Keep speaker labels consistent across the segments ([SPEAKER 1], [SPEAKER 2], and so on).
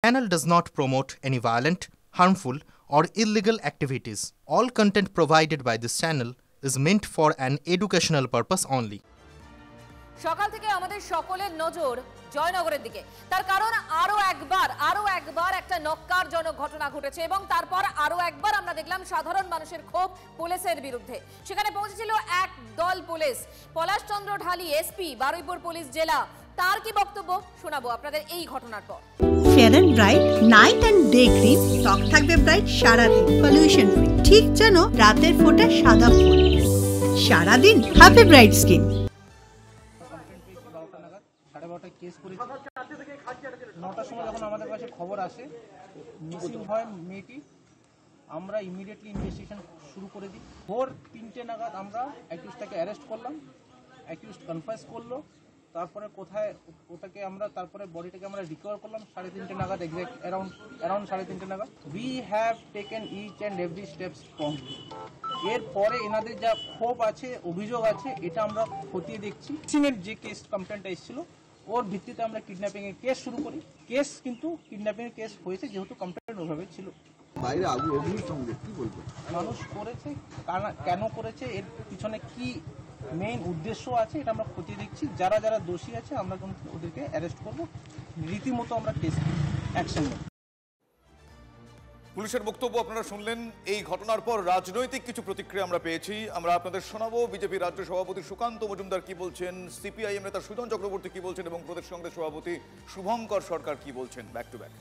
[SPEAKER 1] channel does not promote any violent, harmful, or illegal activities. All content provided by this channel is meant for an educational purpose only.
[SPEAKER 2] সকাল থেকে আমাদের সকলের নজর জয়নগরের দিকে। তার কারণ আরো একবার একটা নক্কারজনক ঘটনা ঘটেছে এবং তারপর আরো একবার আমরা দেখলাম সাধারণ মানুষের ক্ষোভ পুলিশের বিরুদ্ধে। সেখানে পৌঁছেছিল এক দল police. Palashchandra Dhali SP Baruipur police জেলা, তার কি বক্তব্য শোনাবো আপনাদের এই ঘটনার পর।
[SPEAKER 3] Fair and bright night and day cream, ত্বক থাকবে ব্রাইট সারাদিন, পলিউশন ফ্রি, ঠিক যেন রাতের ফোঁটা সাদা ফুল। সারাদিন হ্যাপি ব্রাইট স্কিন।
[SPEAKER 4] 12:30 কেস করেছি। 9টার সময় যখন আমাদের কাছে খবর আসে মিসিং হয় মেয়েটি, আমরা ইমিডিয়েটলি ইনভেস্টিগেশন শুরু করে দিই। ভোর 3টে নাগাদ আমরা অ্যাকিউজটাকে অ্যারেস্ট করলাম। অ্যাকিউজ কনফেস করলো। তারপরে ওটাকে আমরা তারপরে বডিটাকে আমরা রিকভার করলাম 3:30 নাগাদ, এক্সাক্ট অ্যারাউন্ড 3:30 নাগাদ। We have taken each and every step strongly. এরপরে এনাদের যা ক্ষোভ আছে, অভিযোগ আছে, এটা আমরা খতিয়ে দেখছি। সিংয়ের যে কেস কমপ্লেনটা এসেছিল ওর ভিত্তিতে আমরা কিডন্যাপিং এর কেস শুরু করি। কেস কিন্তু কিডন্যাপিং এর কেস হয়েছে যেহেতু কমপ্লেন ওভাবে ছিল।
[SPEAKER 5] বাইরে অভিযোগ সঙ্গে কি বলবো,
[SPEAKER 4] মানুষ করেছে, কেন করেছে, এর পিছনে কি মেইন উদ্দেশ্য আছে, এটা আমরা খতিয়ে দেখছি। যারা যারা দোষী আছে আমরা কিন্তু ওদেরকে অ্যারেস্ট করবো, রীতিমতো আমরা কেস অ্যাকশন নেব।
[SPEAKER 6] পুলিশের বক্তব্য আপনারা শুনলেন। এই ঘটনার পর রাজনৈতিক কিছু প্রতিক্রিয়া আমরা পেয়েছি, আমরা আপনাদের শোনাবো। বিজেপি রাজ্য সভাপতি সুকান্ত মজুমদার কি বলছেন, সিপিআইএম নেতা সুজন চক্রবর্তী কি বলছেন এবং প্রদেশ কংগ্রেস সভাপতি শুভঙ্কর সরকার কি বলছেন। Back to back.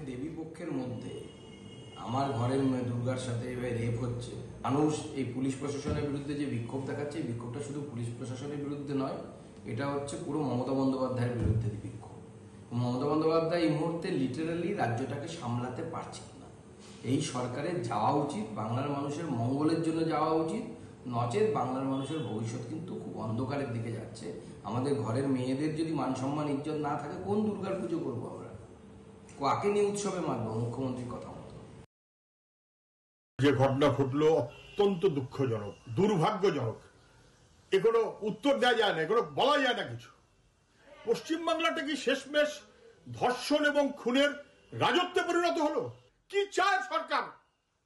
[SPEAKER 7] দেবী পক্ষের মধ্যে আমার ঘরের দুর্গার সাথে এভাবে রেপ হচ্ছে, মানুষ এই পুলিশ প্রশাসনের বিরুদ্ধে যে বিক্ষোভ দেখাচ্ছে, এই বিক্ষোভটা শুধু পুলিশ প্রশাসনের বিরুদ্ধে নয়, এটা হচ্ছে পুরো মমতা বন্দ্যোপাধ্যায়ের বিরুদ্ধে বিক্ষোভ। মমতা বন্দ্যোপাধ্যায় এই মুহূর্তে লিটারালি রাজ্যটাকে সামলাতে পারছেন না। এই সরকারের যাওয়া উচিত, বাংলার মানুষের মঙ্গলের জন্য যাওয়া উচিত, নচেত বাংলার মানুষের ভবিষ্যৎ কিন্তু খুব অন্ধকারের দিকে যাচ্ছে। আমাদের ঘরের মেয়েদের যদি মান সম্মান ইজ্জত না থাকে, কোন দুর্গার পুজো করবো আমরা? কাকে নিয়ে উৎসবে মানবো? মুখ্যমন্ত্রীর কথা মতো।
[SPEAKER 8] যে ঘটনা ঘটলো অত্যন্ত দুঃখজনক, দুর্ভাগ্যজনক। এ কোনো উত্তর দেওয়া যায় না, এগুলো বলা যায় না কিছু। পশ্চিমবাংলাটা কি শেষমেশ ধর্ষণ এবং খুনের রাজত্বে পরিণত হলো? কি চায় সরকার?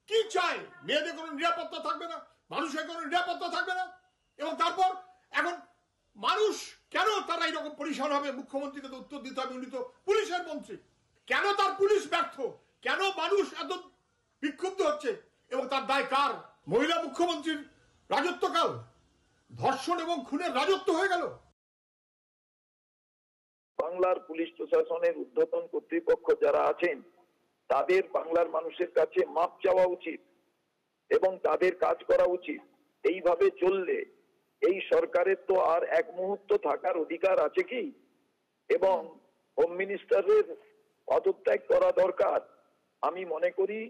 [SPEAKER 8] কি চায়? মেয়েদের কোনো নিরাপত্তা থাকবে না, মানুষের কোনো নিরাপত্তা থাকবে না, এবং তারপর এখন মানুষ কেন তারা এইরকম পরিসর হবে? মুখ্যমন্ত্রীকে তো উত্তর দিতে হবে, উনি তো পুলিশের মন্ত্রী। কেন তার পুলিশ ব্যর্থ? কেন মানুষ এত বিক্ষুব্ধ হচ্ছে এবং তার দায় কার? মহিলা মুখ্যমন্ত্রীর রাজত্বকাল ধর্ষণ এবং খুনের রাজত্ব হয়ে গেল।
[SPEAKER 9] বাংলার পুলিশ প্রশাসনের ঊর্ধ্বতন কর্তৃপক্ষ যারা আছেন তাদের বাংলার মানুষের কাছে মাপ চাওয়া উচিত এবং তাদের কাজ করা উচিত। এইভাবে চললে এই সরকারের তো আর এক মুহূর্ত থাকার অধিকার আছে কি? এবং হোম মিনিস্টারের পদত্যাগ করা দরকার। আমি মনে করি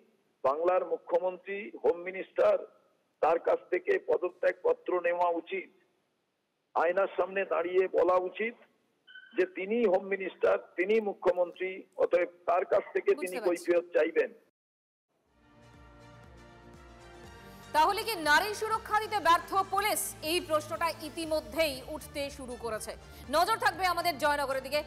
[SPEAKER 9] বাংলার মুখ্যমন্ত্রী, হোম মিনিস্টার, তার কাছ থেকে পদত্যাগ পত্র নেওয়া উচিত। আয়নার সামনে দাঁড়িয়ে বলা উচিত যে তিনি হোম মিনিস্টার, তিনি মুখ্যমন্ত্রী, অতএব তার কাছ থেকে তিনি কৈফিয়ত চাইবেন।
[SPEAKER 2] তাহলে কি নারী সুরক্ষা দিতে ব্যর্থ পুলিশ? এই প্রশ্নটা ইতিমধ্যেই উঠতে শুরু করেছে। নজর থাকবে আমাদের জয়নগরের দিকে।